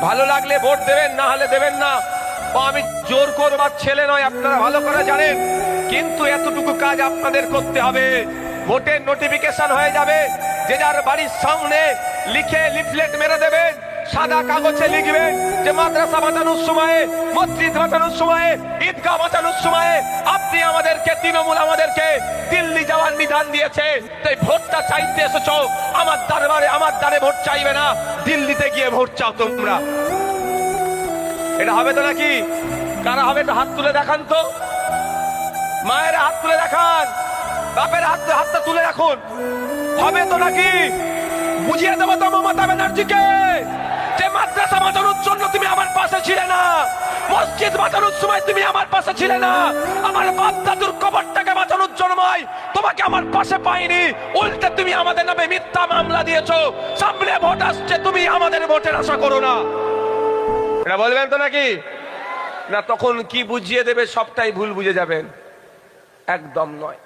ভালো লাগলে ভোট দেবেন, না হলে দেবেন না। আমি জোর করবার ছেলে নয়, আপনারা ভালো করে জানেন। কিন্তু এতটুকু কাজ আপনাদের করতে হবে। ভোটের নোটিফিকেশন হয়ে যাবে, যে যার বাড়ির সামনে লিখে লিফলেট মেরে দেবেন, সাদা কাগজে লিখবেন যে মাদ্রাসা বাঁচানোর সময়ে, মসজিদ বাঁচানোর সময়ে, ঈদগাহ বাঁচানোর সময়ে আপনি আমাদেরকে, তৃণমূল আমাদেরকে দিল্লি যাওয়ার নিদান দিয়েছে। তাই ভোটটা চাইতে এসেছো আমার দরবারে, আমার দ্বারে ভোট চাইবে না, দিল্লিতে গিয়ে ভোট চাও তোমরা। এটা হবে তো নাকি? কারা হবে তো হাত তুলে দেখান তো। মায়ের হাত তুলে দেখান, বাপের হাতটা তুলে রাখুন। হবে তো নাকি? বুঝিয়ে দেবো তো মমতা ব্যানার্জিকে যে মাদ্রাসা বাঁচানোর জন্য তুমি আমার পাশে ছিলে না, মসজিদ বাঁচানোর সময় তুমি আমার পাশে ছিলে না, আমার বাপ দাদুর কবরটাকে বাঁচানোর জন্য তোমাকে আমার পাশে পাইনি, উল্টে তুমি আমাদের নামে মিথ্যা মামলা দিয়েছো। সামনে ভোট আসছে, তুমি আমাদের ভোটের আশা করো না। এটা বলবেন তো নাকি? না তখন কি বুঝিয়ে দেবে সবটাই ভুল বুঝে যাবেন? একদম নয়।